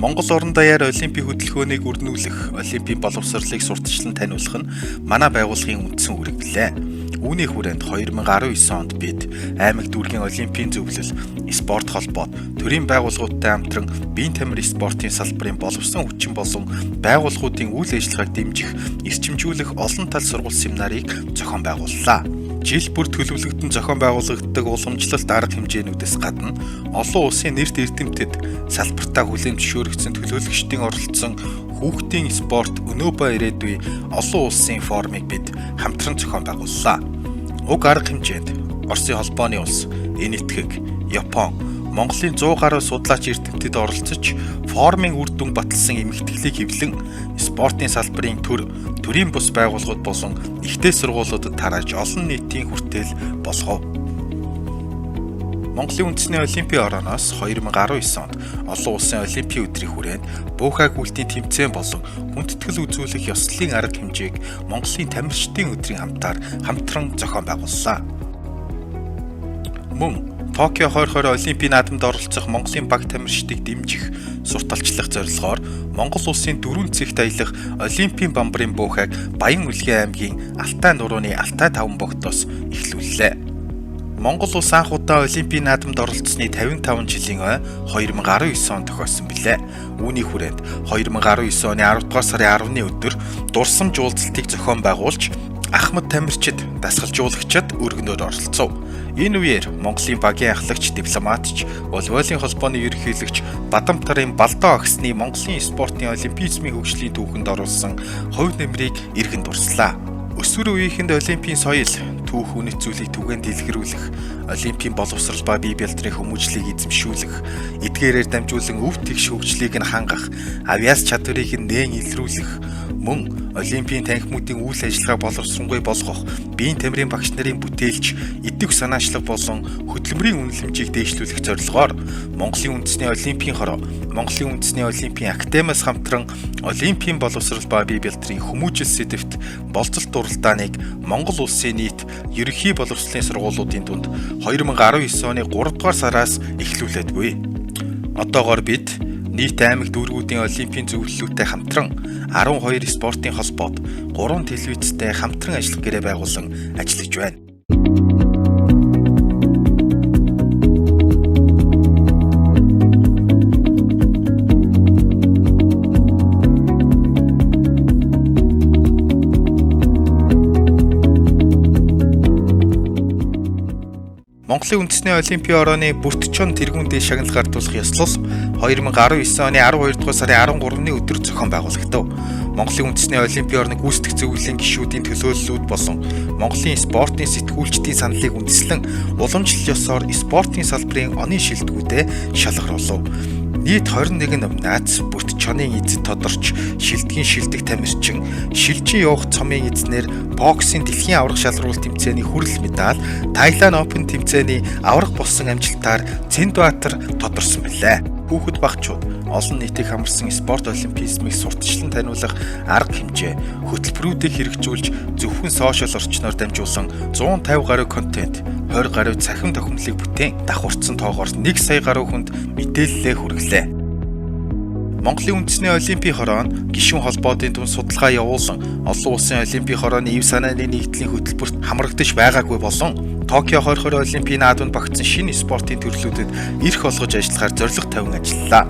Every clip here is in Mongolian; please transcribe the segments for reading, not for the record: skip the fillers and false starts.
Монгол орон даяар Олимпийн хөтөлбөрийг өрнүүлэх, Олимпийн боловсролыг сурталчлан таниулах нь манай байгууллагын үндсэн үүрэг билээ. Үүний хүрээнд 2019 онд бид аймаг дүүргийн Олимпийн зөвлөл, спорт холбоод, төрийн байгууллагуудтай хамтран биеийн тамир спортын салбарын боловсон хүчин болон байгууллагуудын үйл ажиллагааг дэмжих, эрчимжүүлэх олон тал сургалт семинарыг зохион байгууллаа. Жил бүр төлөвлөгдөн зохион байгуулагддаг уламжлалт арга хэмжээнүүдээс гадна олон улсын нэрт эрдэмтэд салбартаа хүлээн зөвшөөрөгдсөн төлөөлөгчдийн оролцсон хүүхдийн спорт өнөө ба ирээдүй олон улсын форумыг бид хамтран зохион байгууллаа. Уг арга хэмжээнд Оросын холбооны улс, Энэтхэг, Япон, Монголын 100 гаруй судлаач эрдэмтэд оролцож форумын үр дүн баталсан эмэгтэйглийг хэвлэн спортын салбарын төрийн бус байгууллагууд болон ихтэй сургуулиудад тарааж олон нийтийн хүртэл болгов. Монголын үндэсний Олимпийн орооноос 2019 онд олон улсын Олимпийн өдрийн хүрээнд буухайг үлдийн тэмцээн болон хүндэтгэл үзүүлэх ёслолын арга хэмжээг Монголын тамирчдын өдрийн хамтран зохион байгууллаа. Мөн Токио 2020 Олимпийн наадамд оролцох Монголын баг тамирчдыг дэмжих, сурталчлах зорилгоор Монгол улсын 4 цэгт аялах Олимпийн бамбарын буухайг Баян-Улгийн аймгийн Алтай нурууны Алтай 5 богдоос эхлүүллээ. Монгол улс анх удаа Олимпийн наадамд оролцсны 55 жилийн ой 2019 онд тохиосон билээ. Үүний хүрээнд 2019 оны 10 дугаар сарын 10-ны өдөр дурсамж уулзалтыг зохион байгуулж Ахмад тамирчид, дасгалжуулагчид өргөнөөр оролцов. Энэ үеэр Монголын багийн ахлагч, дипломатч, волейболын холбооны ерөнхийлөгч Бадамтарын Балдаа агсны Монголын спортын олимпизмын хөгжлийн түүхэнд оруулсан хувь нэмрийг эргэн дурслаа. Өсвөр үеийнхэнд Олимпийн соёл, түүх үнэт зүйлийг түгээн дэлгэрүүлэх, Олимпийн боловсрол ба бие бэлтрийн хүмүүжлийг эзэмшүүлэх, эдгээрээр дамжуулан өв тэгш хөгжлийг нь хангах, авиас чадварыг нь нээн илрүүлэх, мөн Олимпийн танхимуудын үйл ажиллагаа боловсронгүй болгох, биеийн тамирын багш нарын бүтээлч, идэвх санаачлаг болон хөдөлмөрийн үнэлэмжийг дээшлүүлэх зорилгоор Монголын үндэсний Олимпийн хороо, Монголын үндэсний Олимпийн академиас хамтран Олимпийн боловсрол ба бие бэлтрийн хүмүүжил сэдэвт болцолт дуралдааныг Монгол улсын нийт ерөнхий боловсролын сургуулиудын дунд 2019 оны 3 дугаар сараас эхлүүлээд буй. Одоогоор бид нийт аймаг дүүргүүдийн Олимпийн зөвлөлттэй хамтран 12 спортын холбоод 3 телевизтэй хамтран ажиллах гэрээ байгуулан ажиллаж байна. Монголын үндэсний Олимпийн орооны Бүртчон тэргүүн дээл шагнал гардуулах ёслол 2019 оны 12 дугаар сарын 13-ны өдөр зохион байгуулагдав. Монголын үндэсний Олимпийн орны гүйцэтгэх зөвлөлийн гишүүдийн төлөөллүүд болон Монголын спортын сэтгүүлчдийн саналыг үндэслэн уламжлал ёсоор спортын салбарын оны шилдэгүүдэд шалгаруулав. Нийт 21 номинац Бүртчонын эзэд тодорч, шилдгийн шилдэг тамирчин, шилжин явах цомын эзнэр боксийн дэлхийн аварга шалгаруулалт тэмцээний хүрэл медаль, Тайланд Open тэмцээний аварга болсон амжилтаар Цэндбаатар тодорсон билээ. Хүүхэд багчууд олон нийтийг хамарсан спорт олимпизмыг сурталчлан таниулах арга хэмжээ, хөтөлбөрүүдийг хэрэгжүүлж зөвхөн сошиал орчноор дамжуулан 150 гаруй контент, 20 гаруй цахим тохиомлыг бүтээн давхурцсан тоогоор 1 сая гаруй хүнд мэдээлэлээ хүргэлээ. Монголын үндэсний Олимпийн хороонд гишүүн холбоодын дунд судалгаа явуулсан олон улсын Олимпийн хорооны ив санааны нэгдлийн хөтөлбөрт хамрагдаж байгаагүй болон Токио 2020 Олимпийн наадамд багтсан шинэ спортын төрлүүдэд эрх олгож ажиллахаар зорилго тавин ажиллалаа.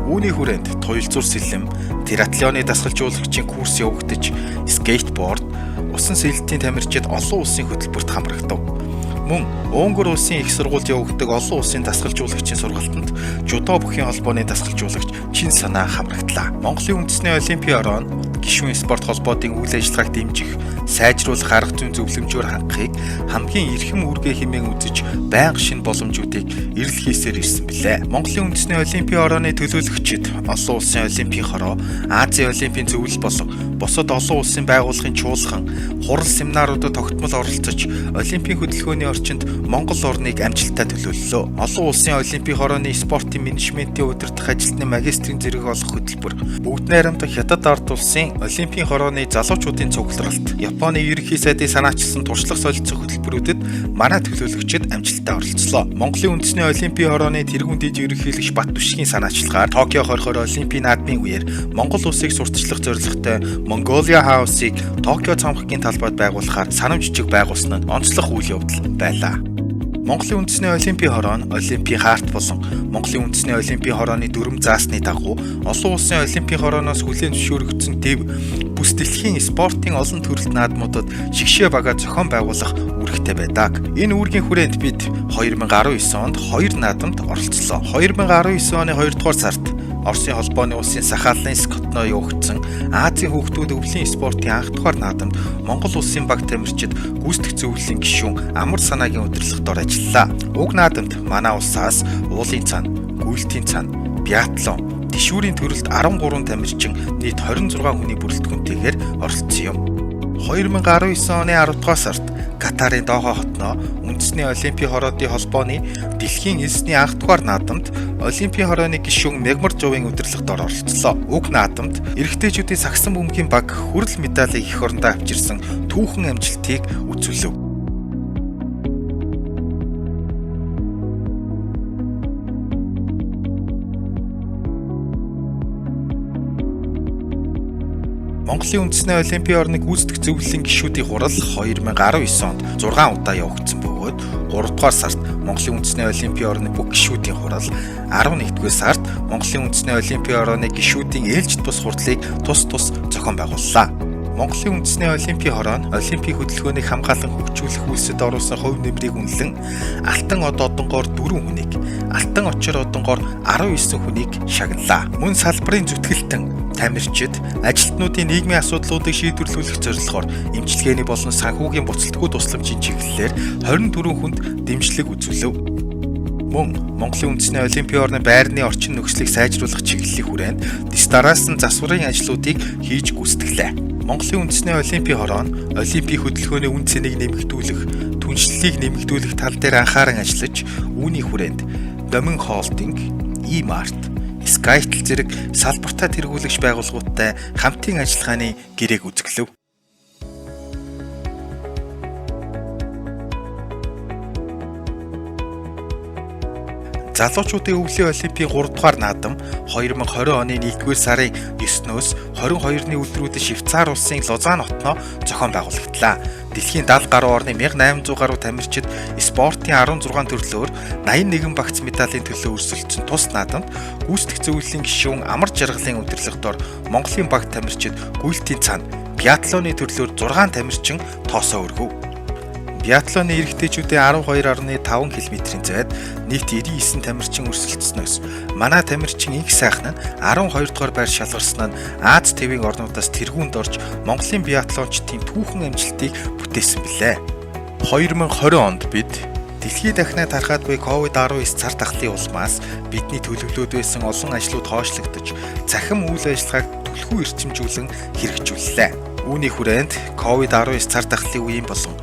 Үүний хүрээнд туялзуур сэлэм, триатлоны дасгалжуулагчийн курс явагдаж, скейтборд, усан сэлэлтийн тамирчид олон улсын хөтөлбөрт хамрагдав. Мөн Унгар улсын их сургуульд явагддаг олон улсын дасгалжуулагчийн сургалтанд жудо бүхийн холбооны дасгалжуулагч Чин санаа хамрагдлаа. Монголын үндэсний Олимпийн ороонд гишүүн спорт холбоодын үйл ажиллагааг дэмжих, сайжруулах арга зүйн зөвлөмжөөр хангахыг хамгийн эрхэм үүргээ хэмээн үзэж байнга шинэ боломжуудыг эрэл хийсээр ирсэн билээ. Монголын үндэсний Олимпийн орооны төлөөлөгчид олон улсын Олимпийн хороо, Азийн Олимпийн зөвлөл болон бусад олон улсын байгууллагын чуулган, хурал семинаруудад тогтмол оролцож Олимпийн хөдөлгөөний орчинд Монгол орныг амжилттай төлөөллөө. Олон улсын Олимпийн хорооны спортын менежментийн удирдах ажилтны магистрийн зэрэг олох хөтөлбөр бүгд найрамдах Хятад ард улсын Олимпийн хорооны залуучуудын цугларалт Японы ерөнхий сайдын санаачилсан туршлага солилцох хөтөлбөрүүдэд манай төлөөлөгчид амжилттай оролцлоо. Монголын үндэсний Олимпийн хорооны тэргуун дэд ерөнхийлөгч Бат Түшгийн санаачлагаар Токио 2020 Олимпийн наадмын үеэр Монгол улсыг сурталчлах зорилготой Mongolia House-ыг Токио цамхгийн талбайд байгуулахаар санамж жижиг байгуулсан нь онцлог үйл явдал байлаа. Монголын үндэсний Олимпийн хороо нь Олимпийн хаарт болон Монголын үндэсний Олимпийн хорооны дүрм заасны дагуу олон улсын Олимпийн хорооноос хүлээн зөвшөөрөгдсөн дэв бүс дэлхийн спортын олон төрөлт наадмуудад шигшээ бага зохион байгуулах үүрэгтэй байдаг. Энэ үүргийн хүрээнд бид 2019 онд 2 наадамд оролцлоо. 2019 оны 2 дугаар сард Оросын холбооны улсын Сахалин Скотно явагдсан Азийн хүүхдүүд өвлийн спортын анх дугаар наадамд Монгол улсын баг тамирчид гүйцэтгэх зөвлөлийн гишүүн Амар санаагийн удирдлагад ажиллалаа. Уг наадамд манай улсаас уулын цана, гүйлтийн цана, биатлон, тишүүрийн төрөлд 13 тамирчин нийт 26 хүний бүрэлдэхүүнтэйгээр оролцсон юм. 2019 оны 10 дугаар сард Катарын Дохо хотноо үндэсний Олимпийн хороодын холбооны дэлхийн эзний анх дугаар наадамд Олимпийн хорооны гишүүн Мегмар Жовын удирдлагад оролцлоо. Уг наадамд эрэгтэйчүүдийн сагсан бөмбөгийн баг хүрэл медалийг эх орондоо авчирсан түүхэн амжилтыг үзүүлв. Монголын үндэсний Олимпийн орны гүйцэтгэх зөвлөлийн гишүүдийн хурал 2019 онд 6 удаа явагдсан бөгөөд 3 дугаар сард Монголын үндэсний Олимпийн орны бүх гишүүдийн хурал 11-р сард Монголын үндэсний Олимпийн орны гишүүдийн ээлжид бус хурлыг тус зохион байгууллаа. Монголын үндэсний Олимпийн хороо нь Олимпийн хөдөлгөөнийг хамгаалан хөгжүүлэх үйлсэд оруулсан хувь нэмрийг үнэлэн Алтан од одонгоор 4 хүнийг, Алтан очир одонгоор 19 хүнийг шагналаа. Мөн салбарын зүтгэлтэн тамирчид ажилтнуудын нийгмийн асуудлуудыг шийдвэрлэх зорилгоор эмчилгээний болон санхүүгийн буцалтгүй тусламжийн чиглэлээр 24 хүнд дэмжлэг үзүүлв. Мөн Монголын үндэсний Олимпийн орны байрны орчин нөхцөлийг сайжруулах чиглэлийн хүрээнд дэс дараасан засварын ажлуудыг хийж гүйцэтгэлээ. Монголын үндэсний Олимпийн хороо нь Олимпийн хөдөлгөөний үн цэнийг нэмэгдүүлэх, түншлэлийг нэмэгдүүлэх тал дээр анхааран ажиллаж, үүний хүрээнд Домин Холдинг, E-Mart, Skytel зэрэг салбартаа тэргүүлэгч байгууллагуудтай хамтын ажиллагааны гэрээг үзэглэв. Залуучуудын өвлийн Олимпийн 3 дугаар наадам 2020 оны 1-р сарын 9-өөс 22-ны өдрүүдэд Швейцар улсын Лозан хотноо зохион байгуулагдлаа. Дэлхийн 70 гаруй орны 1800 гаруй тамирчид спортын 16 төрлөөр 81 багц медалийн төлөө өрсөлдсөн тус наадамд гүйцэтгэх зөвлөлийн гишүүн Амар жаргалын удирдлагадор Монголын баг тамирчид гүйлтийн цана, биатлоны төрлөөр 6 тамирчин тоосоо өргөв. Биатлоны эрэгтэйчүүдийн 12.5 км-ийн зайд нийт 99 тамирчин өрсөлдсөнөөс манай тамирчин их сайхан нь 12 дугаар байр шалгарсан нь Аз твийн орнуудаас тэргуунд орж Монголын биатлончдын түүхэн амжилтыг бүтээсэн билээ. 2020 онд бид дэлхийд дахинаа тархаад буй COVID-19 цар тахлын улмаас бидний төлөвлөд байсан олон ажлууд хойшлогдож, цахим үйл ажиллагааг түлхүү эрчимжүүлэн хэрэгжүүллээ. Үүний хүрээнд COVID-19 цар тахлын үеийн болон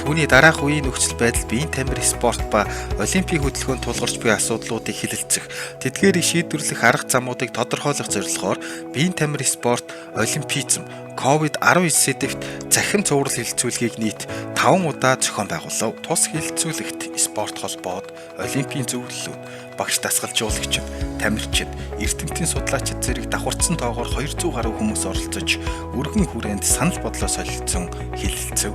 түүний дараах үеийн нөхцөл байдал биеийн тамир спорт ба Олимпийн хөдөлгөөнд тулгарч буй асуудлуудыг хилэлцэх, тэдгээрийг шийдвэрлэх арга замуудыг тодорхойлох зорилгоор биеийн тамир спорт, олимпизм, COVID-19 сэдвт цахим цуврал хилцүүлгийг нийт 5 удаа зохион байгуулав. Тус хилцүүлэгт спорт холбоод, Олимпийн зөвлөлүүд, багш дасгалжуулагчид, тамирчид, эрдэмтэн судлаачид зэрэг давхарцсан тоогоор 200 гаруй хүмүүс оролцож, өргөн хүрээнд санал бодлоо солилцсон хилэлцэв.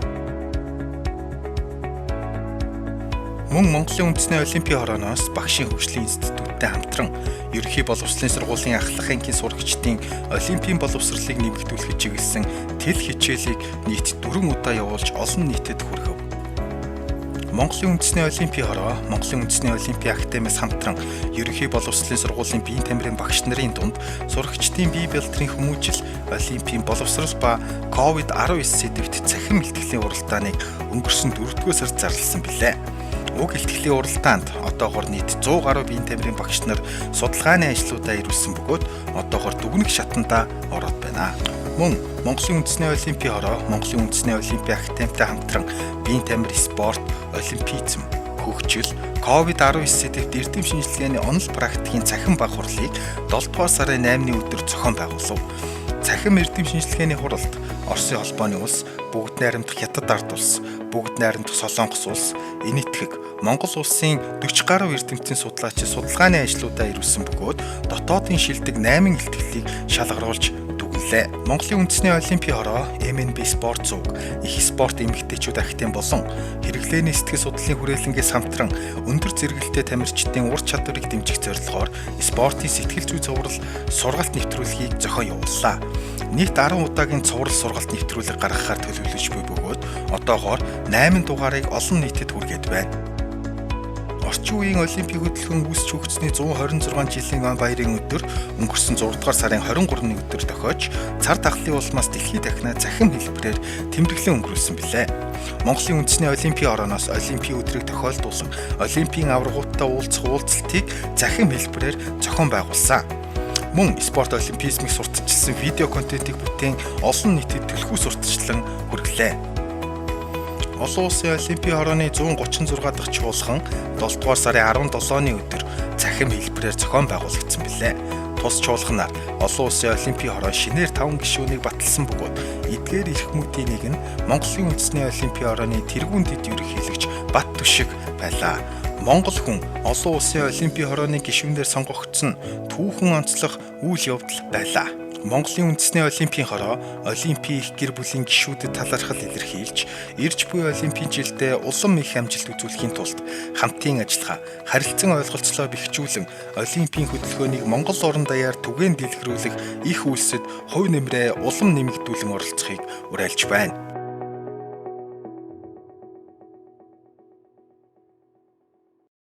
Мөн Монголын үндэсний Олимпийн хорооноос багшийн хөгжлийн институттай хамтран ерөнхий боловсролын сургуулийн ахлах ангийн сурагчдын Олимпийн боловсролыг нэмэгдүүлэхэд чиглэсэн тэл хичээлийг нийт 4 удаа явуулж олон нийтэд хүргэв. Монголын үндэсний Олимпийн хороо, Монголын үндэсний Олимпийн академиас хамтран ерөнхий боловсролын сургуулийн биеийн тамирын багш нарын дунд сурагчдын бие бэлтрийн хүмүүжил, Олимпийн боловсрол ба COVID-19 сэдвт цахим бэлтгэлийн уралдааныг өнгөрсөн 4-р сард зарласан билээ. Уг бэлтгэлийн уралдаанд одоогоор нийт 100 гаруй биеийн тамирын багш нар судалгааны ажлуудаа ирүүлсэн бөгөөд одоогоор дүгнэх шатандаа ороод байна. Мөн Монголын үндэсний Олимпийн хороо, Монголын үндэсний Олимпийн академитай хамтран биеийн тамир спорт, олимпизм, хөгжил, COVID-19 сэдвт эрдэм шинжилгээний онол практикийн цахим баг хурлыг 7 дугаар сарын 8-ны өдөр зохион байгуулав. цахим эрдэм шинжилгээний хуралд Оросын холбооны улс, бүгд найрамдах Хятад ард улс, бүгд найрамдах Солонгос улс, энэтхэг Монгол улсын 40 гаруй эрдэмтдийн судлаачид судалгааны ажлуудаа ирүүлсэн бөгөөд дотоодын шилдэг 8 илтгэлийг шалгаруулж дүгнэлээ. Монголын үндэсний олимпийн хороо MNB спорт зууг их спорт эмэгтэйчүүд ахтын болон хэрэглээний сэтгэл судлалын хүрээлэнгээс хамтран өндөр зэрэгэлтэй тамирчдын ур чадварыг дэмжих зорилгоор спортын сэтгэл зүй цуврал сургалт нэвтрүүлгийг зохион явууллаа. Нийт 10 удаагийн цуврал сургалт нэвтрүүлэг гаргахаар төлөвлөж буй бөгөөд одоогоор 8 дугаарыг олон нийтэд хүргээд байна. Орчин үеийн Олимпийн хөтөлбөрийн үүсч хөгжсөний 126 жилийн он баярын өдөр өнгөрсөн 6 дугаар сарын 23-ны өдөр тохиож цар тахлын улмаас дэлхийд дахинаа захин хэлбэрээр тэмдэглэн өнгөрүүлсэн билээ. Монголын үндэсний олимпийн орооноос олимпийн өдрийг тохиолдуулан олимпийн аваргуудтай уулзах уулзалтыг захин хэлбэрээр зохион байгуулсан. Мөн спорт олимпизмыг сурталчилсан видео контентийг бүтээн олон нийтэд түлхүү сурталчлан хүргэлээ. Олон улсын олимпийн хорооны 136 дахь чуулган 7 дугаар сарын 17-ны өдөр захим хэлбэрээр зохион байгуулагдсан билээ. Тус чуулганаар олон улсын олимпийн хороо шинээр 5 гишүүнийг баталсан бөгөөд эдгээр эрх мэдийн нэг нь Монголын үндэсний олимпийн хорооны тэргүүн дэд ерөнхийлөгч Бат Түшиг байлаа. Монгол хүн олон улсын олимпийн хорооны гишүүнээр сонгогдсон түүхэн онцлог үйл явдал байлаа. Монголын үндэсний олимпийн хороо олимпийн их гэр бүлийн гишүүдэд талархал илэрхийлж, ирж буй олимпийн жилдээ улам их амжилт үзүүлэхийн тулд хамтын ажиллагаа, харилцан ойлголцлоо бэхжүүлэн олимпийн хөтөлбөрийг Монгол орон даяар түгээн дэлгэрүүлэх их үйлсэд хувь нэмрээ улам нэмэгдүүлэн оролцохыг уриалж байна.